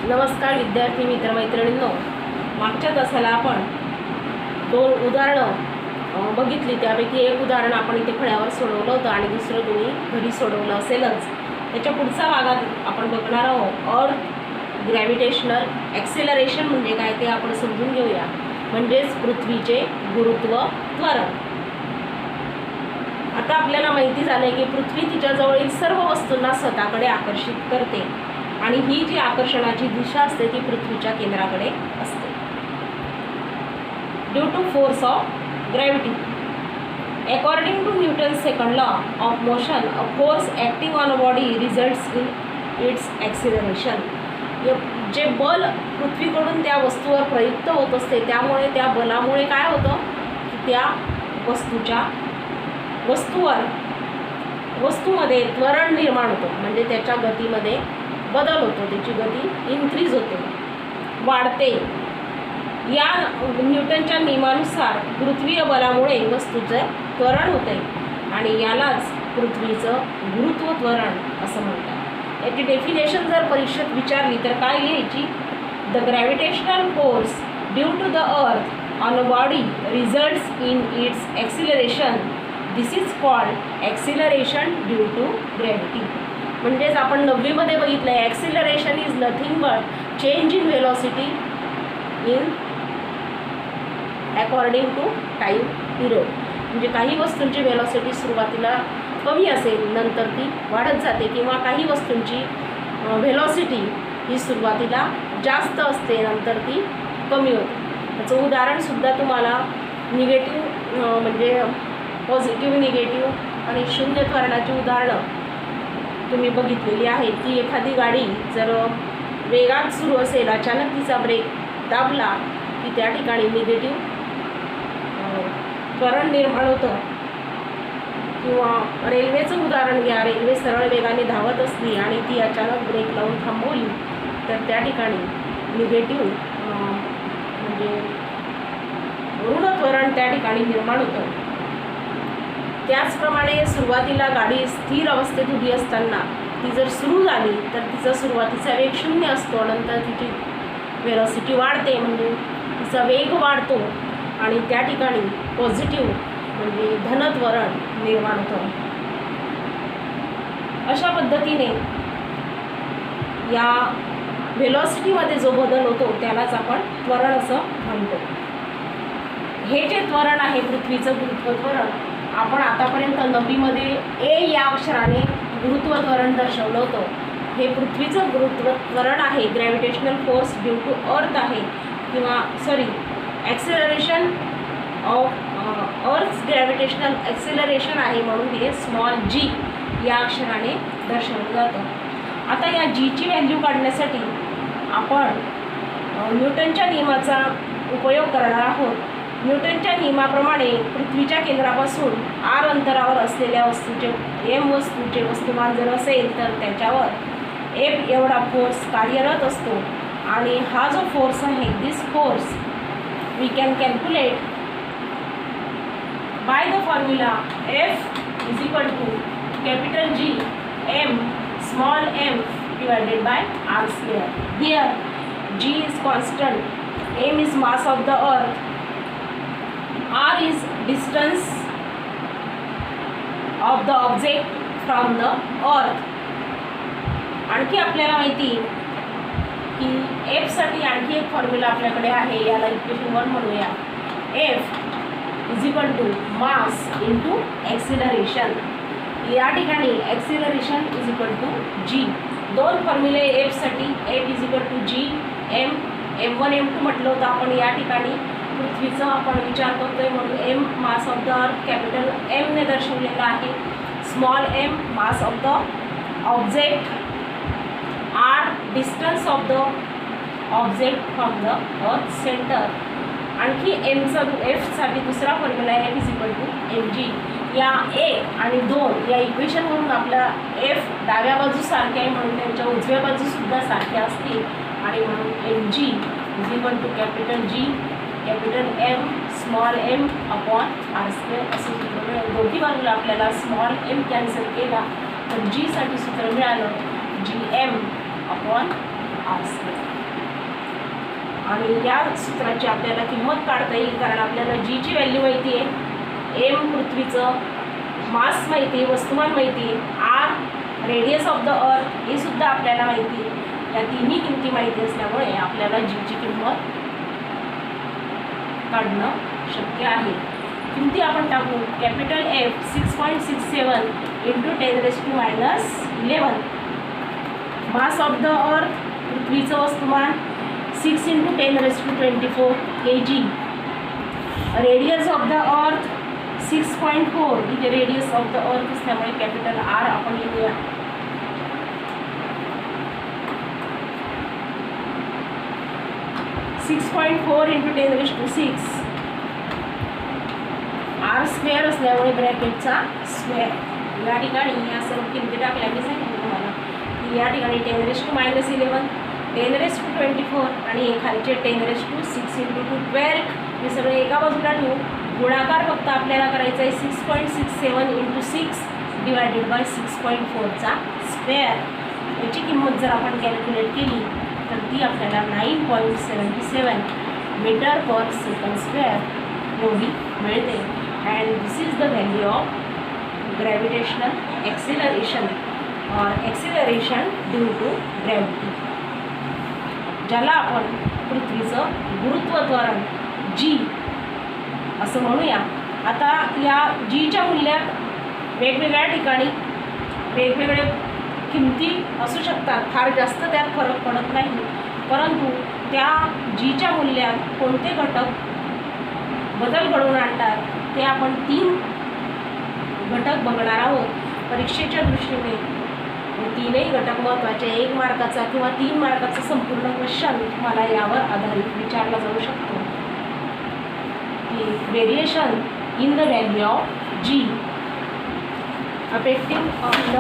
नमस्कार विद्यार्थी मित्रमैत्रिणींनो, मागच्या तासाला आपण 2 उदाहरणं बघितली. त्यापैकी एक उदाहरण आपण इथे फळ्यावर सोडवलं होतं आणि दुसरं तुम्ही घरी सोडवलं असेलच. त्याच्या पुढच्या भागात आपण बघणार आहोत अर्थ ग्रॅव्हिटेशनल ॲक्सेलरेशन म्हणजे काय ते आपण समजून घेऊया. म्हणजेच पृथ्वीचे गुरुत्व त्वरण. आता आपल्याला माहिती झालं की पृथ्वी तिच्याजवळील सर्व वस्तूंना स्वतःकडे आकर्षित करते आणि ही जी आकर्षणाची दिशा असते ती पृथ्वीच्या केंद्राकडे असते. Due to force of gravity. According to Newton's second law of motion, a force acting on a body results in its acceleration. जे बल पृथ्वीकडून त्या वस्तूवर प्रयुक्त होत असते त्यामुळे त्या बलामुळे काय होतं की त्या वस्तूमध्ये त्वरण निर्माण होतं. म्हणजे त्याच्या गतीमध्ये बदल होतो, त्याची गती इन्क्रीज होते, वाढते. या न्यूटनच्या नियमानुसार पृथ्वीय बलामुळे वस्तूचे त्वरण होते आणि यालाच पृथ्वीचं गुरुत्व त्वरण असं म्हणतात. याची डेफिनेशन जर परीक्षेत विचारली तर काय लिहायची? The gravitational force due to the earth on a body results in its acceleration. This is called acceleration due to gravity. म्हणजेच आपण 9वीमध्ये बघितलं आहे acceleration is nothing but change in velocity in according to time period. म्हणजे काही वस्तूंची velocity सुरुवातीला कमी असेल नंतर ती वाढत जाते, किंवा काही वस्तूंची व्हेलॉसिटी ही सुरुवातीला जास्त असते नंतर ती कमी होते. त्याचं उदाहरणसुद्धा तुम्हाला निगेटिव्ह म्हणजे पॉझिटिव्ह निगेटिव्ह आणि शून्य त्वरणाची उदाहरणं तुम्ही बघितलेली आहेत. की एखादी गाडी जर वेगात सुरू असेल, अचानक तिचा ब्रेक दाबला की त्या ठिकाणी निगेटिव्ह त्वरण निर्माण होतं. किंवा रेल्वेचं उदाहरण घ्या. रेल्वे सरळ वेगाने धावत असली आणि ती अचानक ब्रेक लावून थांबवली तर त्या ठिकाणी निगेटिव्ह म्हणजे ऋण त्वरण त्या ठिकाणी निर्माण होतं. त्याचप्रमाणे सुरुवातीला गाडी स्थिर अवस्थेत उभी असताना ती जर सुरू झाली तर तिचा सुरुवातीचा वेग 0 असतो, नंतर तिची वेलॉसिटी वाढते म्हणजे तिचा वेग वाढतो आणि त्या ठिकाणी पॉझिटिव्ह म्हणजे धनत्वरण निर्माण होतं. अशा पद्धतीने या वेलॉसिटीमध्ये जो बदल होतो त्यालाच आपण त्वरण असं म्हणतो. हे जे त्वरण आहे पृथ्वीचं गुरुत्व त्वरण, आपण आतापर्यंत 9वीमध्ये ए या अक्षराने गुरुत्व त्वरण दर्शवलं होतं. हे पृथ्वीचं गुरुत्व त्वरण आहे. Gravitational force due to earth आहे, किंवा acceleration of earth gravitational acceleration आहे, म्हणून हे स्मॉल जी या अक्षराने दर्शवलं जातं. आता या जीची व्हॅल्यू काढण्यासाठी आपण न्यूटनच्या नियमाचा उपयोग करणार आहोत. न्यूटनच्या नियमाप्रमाणे पृथ्वीच्या केंद्रापासून r अंतरावर असलेल्या वस्तूचे वस्तूचे वस्तुमान जर असेल तर त्याच्यावर F एवढा फोर्स कार्यरत असतो. आणि हा जो फोर्स आहे, this force we can calculate by the formula F is equal to capital G m small m divided by r². Here G is constant, m is mass of the earth, r is distance of the object from the earth. आणखी आपल्याला माहिती की F साठी आणखी एक formula आपल्याकडे आहे, याला इक्वेशन 1 म्हणूया. F is equal to mass into acceleration. या ठिकाणी acceleration is equal to G. 2 फॉर्म्युले F साठी. F is equal to G m m1 m2 म्हटलं होतं आपण. या ठिकाणी पृथ्वीचा आपण विचार करतोय म्हणून m mass of the earth capital M ने दर्शवलेला आहे. Small m mass of the object, r distance of the object from the earth centre. आणखी F साठी दुसरा फॉर्म्युला आहे, F is equal to mg. या 1 आणि 2 या इक्वेशनवरून आपला F डाव्या बाजू सारखे आहे म्हणून त्यांच्या उजव्या बाजूसुद्धा सारख्या असतील आणि म्हणून mg is equal to capital G capital M small m upon r² असं सूत्र मिळालं. दोन्ही बाजूला आपल्याला स्मॉल m कॅन्सल केला तर G साठी सूत्र मिळालं Gm अपॉन r². आणि या सूत्राची आपल्याला किंमत काढता येईल, कारण आपल्याला जीची व्हॅल्यू माहिती आहे, एम पृथ्वीचं मास माहिती आहे, वस्तुमान माहिती आहे, आर रेडियस ऑफ द अर्थ हे सुद्धा आपल्याला माहिती आहे. या तिन्ही किमती माहिती असल्यामुळे आपल्याला जीची किंमत काढणं शक्य आहे. किमती आपण टाकू. Capital F 6.67 into 10⁻11. Mass of the अर्थ पृथ्वीचं वस्तुमान 6 into 10⁻24 kg. Radius of the अर्थ 6.4. इथे रेडियस ऑफ द अर्थ असल्यामुळे कॅपिटल आर आपण लिहूया. .4 इंटू 10⁻6. आर स्क्वेअर असल्यामुळे ब्रॅकेटचा स्क्वेअर. या ठिकाणी या सर्व किमती टाकल्या मी सांगितलं तुम्हाला की या ठिकाणी 10⁻11 10⁻24 आणि हे खालचे 10⁻6 इंटू 12 हे सगळे एका बाजूला ठेवू. गुणाकार फक्त आपल्याला करायचा आहे 6.67 इंटू 6 डिवायडेड बाय 6.4चा स्क्वेअर. याची किंमत जर आपण कॅल्क्युलेट केली तर ती आपल्याला 9.77 मीटर पर सेकंड स्क्वेअर एवढी मिळते. And this is the value of gravitational acceleration और एक्सिलरेशन ड्यू टू ग्रॅव्हिटी, ज्याला आपण पृथ्वीचं गुरुत्व त्वरण जी असं म्हणूया. आता या जीच्या मूल्यात वेगवेगळ्या ठिकाणी वेगवेगळे किमती असू शकतात, फार जास्त त्यात फरक पडत नाही, परंतु त्या जीच्या मूल्यात कोणते घटक बदल घडवून आणतात ते आपण 3 घटक बघणार आहोत परीक्षेच्या दृष्टीने. तीनही घटक महत्त्वाचे. 1 मार्काचा किंवा 3 मार्काचा संपूर्ण क्वेश्चन तुम्हाला यावर आधारित विचारला जाऊ शकतो की variation in the value of G affecting on the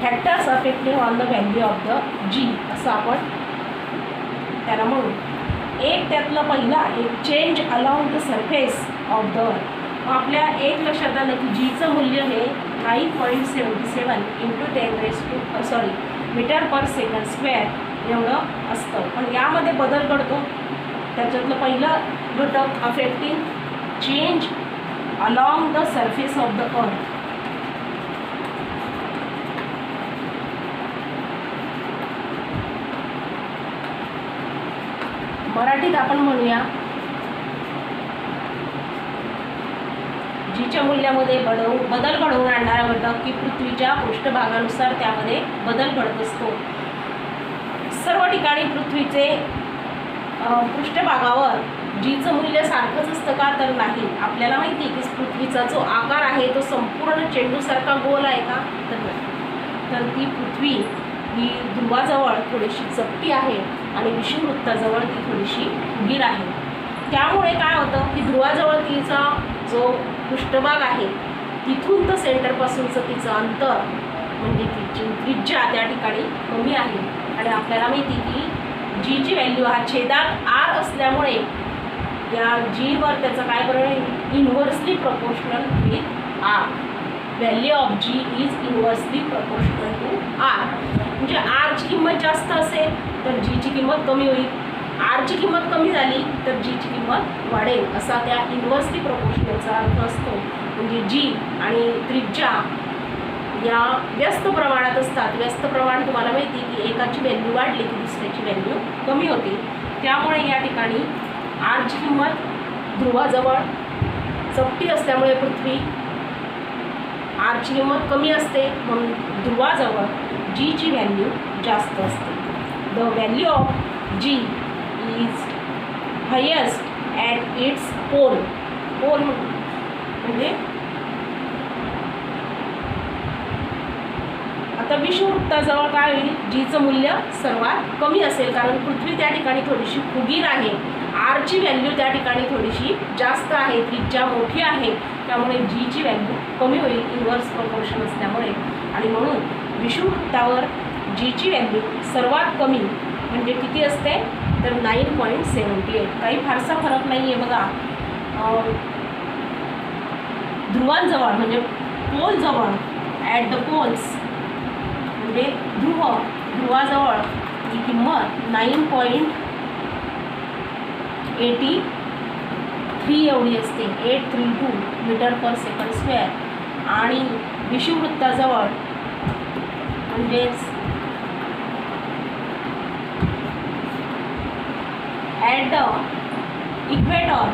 factors affecting on the value of the G असं आपण त्याला म्हणू. एक त्यातलं पहिला एक change along the surface of the earth. आपल्या एक लक्षात आलं की जीचं मूल्य हे 9.77 into metre per second square एवढं असतं, पण यामध्ये बदल घडतो. त्याच्यातलं पहिलं घटक affecting change along the surface of the अर्थ. मराठीत आपण म्हणूया जीच्या मूल्यामध्ये बदल घडवून आणणारा घटक की पृथ्वीच्या पृष्ठभागानुसार त्यामध्ये बदल घडत असतो. सर्व ठिकाणी पृथ्वीचे पृष्ठभागावर जीचं मूल्य सारखंच असतं का, तर नाही. आपल्याला माहिती आहे की पृथ्वीचा जो आकार आहे तो संपूर्ण चेंडूसारखा गोल आहे का, तर ती पृथ्वी ही ध्रुवाजवळ थोडीशी चपटी आहे आणि विषुववृत्ताजवळ ती थोडीशी फुगीर आहे. त्यामुळे काय होतं की ध्रुवाजवळ तिचा जो पृष्ठभाग आहे तिथून तर सेंटरपासूनचं तिचं अंतर म्हणजे तिची त्रिज्या त्या ठिकाणी कमी आहे. आणि आपल्याला माहिती की जीची व्हॅल्यू हा छेदात आर असल्यामुळे या जीवर त्याचं काय बरोबर inversely proportional with R. Value of G is inversely proportional to R. म्हणजे आरची किंमत जास्त असेल तर जीची किंमत कमी होईल, आरची किंमत कमी झाली तर जीची किंमत वाढेल, असा त्या इन्व्हर्सली प्रपोर्शनलचा अर्थ असतो. म्हणजे जी आणि त्रिज्या या व्यस्त प्रमाणात असतात. व्यस्त प्रमाण तुम्हाला माहिती की एकाची व्हॅल्यू वाढली की दुसऱ्याची व्हॅल्यू कमी होते. त्यामुळे या ठिकाणी आरची किंमत ध्रुवाजवळ चपटी असल्यामुळे पृथ्वी आरची किंमत कमी असते, म्हणून ध्रुवाजवळ जीची व्हॅल्यू जास्त असते. The value of G is highest at its pole. Pole म्हणजे आता विषुववृत्ताजवळ काय होईल, जीचं मूल्य सर्वात कमी असेल, कारण पृथ्वी त्या ठिकाणी थोडीशी फुगीर आहे. आरची व्हॅल्यू त्या ठिकाणी थोडीशी जास्त आहे, त्रिज्या मोठी आहे, त्यामुळे जीची व्हॅल्यू कमी होईल इन्व्हर्स प्रपोर्शन असल्यामुळे. आणि म्हणून विषुववृत्तावर जीची व्हॅल्यू सर्वात कमी म्हणजे किती असते तर 9.78. काही फारसा फरक नाही आहे बघा. ध्रुवांजवळ म्हणजे पोलजवळ ॲट द पोल्स म्हणजे ध्रुवाजवळ ही किंमत 9.78 83 एवढी असते, 832 मीटर पर सेकंड स्क्वेअर. आणि विषुववृत्ताजवळ म्हणजेच at the equator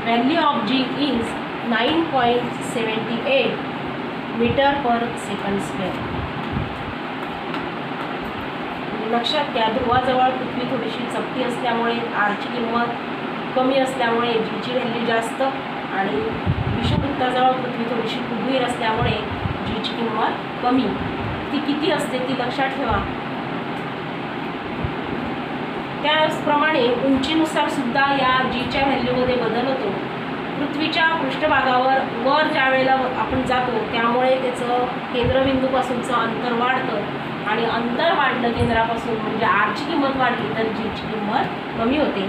value of G is 9.78 metre per second square. लक्षात घ्या, ध्रुवाजवळ पृथ्वी थोडीशी चपटी असल्यामुळे आरची किंमत कमी असल्यामुळे जीची व्हॅल्यू जास्त, आणि विषुववृत्ताजवळ पृथ्वी थोडीशी कुबीर असल्यामुळे जीची किंमत कमी. ती किती असते ती लक्षात ठेवा. त्याचप्रमाणे उंचीनुसार सुद्धा या जीच्या व्हॅल्यूमध्ये बदल होतो. पृथ्वीच्या पृष्ठभागावर वर ज्या वेळेला आपण जातो त्यामुळे त्याचं केंद्रबिंदूपासूनचं अंतर वाढतं, आणि अंतर वाढलं केंद्रापासून म्हणजे आरची किंमत वाढली तर जीची किंमत कमी होते.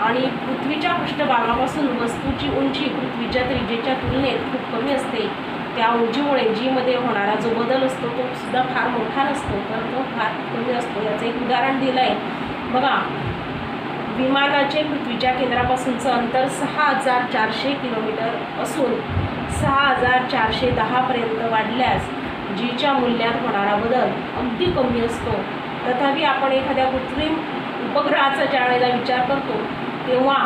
आणि पृथ्वीच्या पृष्ठभागापासून वस्तूची उंची पृथ्वीच्या त्रिज्येच्या तुलनेत खूप कमी असते. त्या उंचीमुळे जीमध्ये होणारा जो बदल असतो तो सुद्धा फार मोठा नसतो, तर तो फार कमी असतो. याचं एक उदाहरण दिलं आहे बघा. विमानाचे पृथ्वीच्या केंद्रापासूनचं अंतर 6400 किलोमीटर असून 6410 पर्यंत वाढल्यास जीच्या मूल्यात होणारा बदल अगदी कमी असतो. तथापि आपण एखाद्या कृत्रिम उपग्रहाचा ज्या वेळेला विचार करतो तेव्हा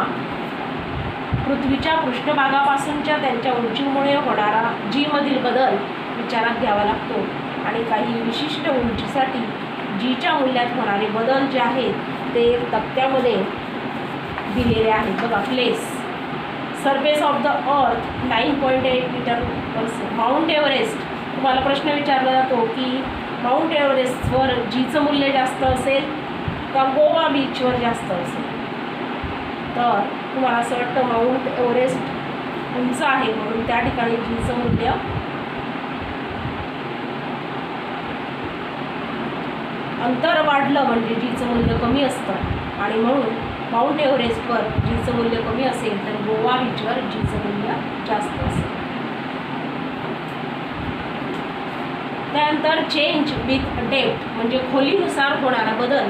पृथ्वीच्या पृष्ठभागापासूनच्या त्यांच्या उंचीमुळे होणारा जीमधील बदल विचारात घ्यावा लागतो. आणि काही विशिष्ट उंचीसाठी जीच्या मूल्यात होणारे बदल जे आहेत ते तक्त्यामध्ये दिलेले आहेत बघा. Place surface of the earth 9.8 metre per second. Mount Everest, तुम्हाला प्रश्न विचारला जातो की माउंट एव्हरेस्टवर जीचं मूल्य जास्त असेल का गोवा बीचवर जास्त असेल, तर तुम्हाला असं वाटतं माउंट एव्हरेस्ट उंच आहे म्हणून त्या ठिकाणी जीचं मूल्य अंतर वाढलं म्हणजे जीचं मूल्य कमी असतं, आणि म्हणून माउंट एव्हरेस्टवर जीचं मूल्य कमी असेल तर गोवा बीचवर जीचं मूल्य जास्त असेल. त्यानंतर चेंज विथ डेप्थ म्हणजे खोलीनुसार होणारा बदल.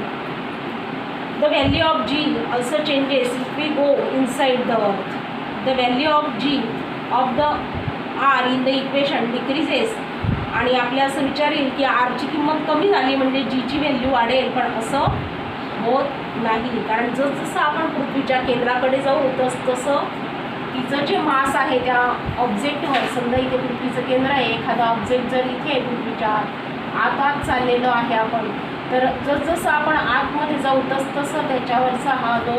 The value of G also changes if we go inside the earth. The value of G of the R in the equation decreases. आणि आपल्या असं विचार येईल की आरची किंमत कमी झाली म्हणजे जीची व्हॅल्यू वाढेल, पण असं होत नाही. कारण जसजसं आपण पृथ्वीच्या केंद्राकडे जाऊ तसं तिचं जे मास आहे त्या ऑब्जेक्टवर, समजा इथे पृथ्वीचं केंद्र आहे, एखादा ऑब्जेक्ट जर इथे पृथ्वीच्या आत चाललेलो आहे आपण, तर जसजसं आपण आतमध्ये जाऊ तसतसं त्याच्यावरचा हा जो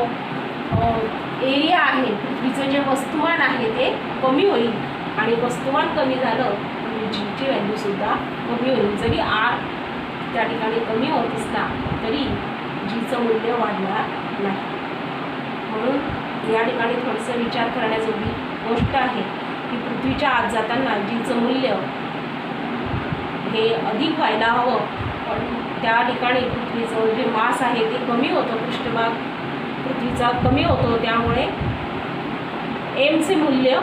एरिया आहे पृथ्वीचं जे वस्तुमान आहे ते कमी होईल. आणि वस्तुमान कमी झालं म्हणजे जीची व्हॅल्यूसुद्धा कमी होईल. जरी आर त्या ठिकाणी कमी होत असला तरी जीचं मूल्य वाढणार नाही. म्हणून या ठिकाणी थोडंसं विचार करण्याजोगी गोष्ट आहे की पृथ्वीच्या आत जाताना जीचं मूल्य हे अधिक व्हायला हवं, पण त्या ठिकाणी पृथ्वीचं जे मास आहे ते कमी होतं, पृष्ठभाग पृथ्वीचा कमी होतो, त्यामुळे एमचे मूल्य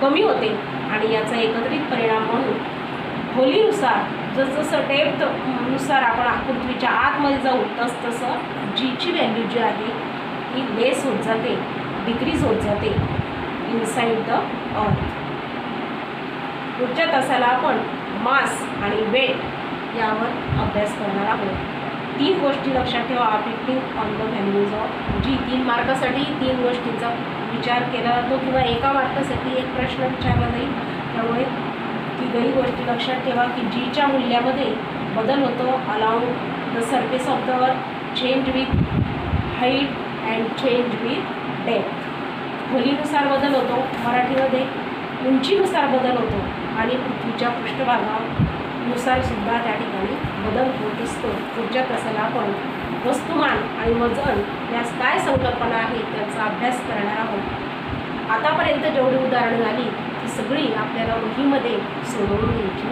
कमी होते. आणि याचा एकत्रित परिणाम म्हणून खोलीनुसार जसजसं डेप्थनुसार आपण पृथ्वीच्या आतमध्ये जाऊ तसतसं जीची व्हॅल्यू जी आहे ती लेस होत जाते, डिक्रीज होत जाते इनसाइड द अर्थ. पुढच्या तासाला आपण मास आणि वेट यावर अभ्यास करणार आहोत. 3 गोष्टी लक्षात ठेवा. Depending on the values of G. 3 मार्कासाठी 3 गोष्टींचा विचार केला जातो किंवा एका मार्कासाठी एक प्रश्न विचारला जाईल. त्यामुळे तिघही गोष्टी लक्षात ठेवा की जीच्या मूल्यामध्ये बदल होतो along the surface of the earth, change with height and change with depth. खोलीनुसार बदल होतो, मराठीमध्ये उंचीनुसार बदल होतो, आणि पृथ्वीच्या पृष्ठभागानुसार सुद्धा त्या ठिकाणी बदल होत असतो. पुढच्या तासाला आपण वस्तुमान आणि वजन यास काय संकल्पना आहेत त्याचा अभ्यास करणार आहोत. आतापर्यंत जेवढी उदाहरणं झाली ती सगळी आपल्याला वहीमध्ये सोडवून घ्यायची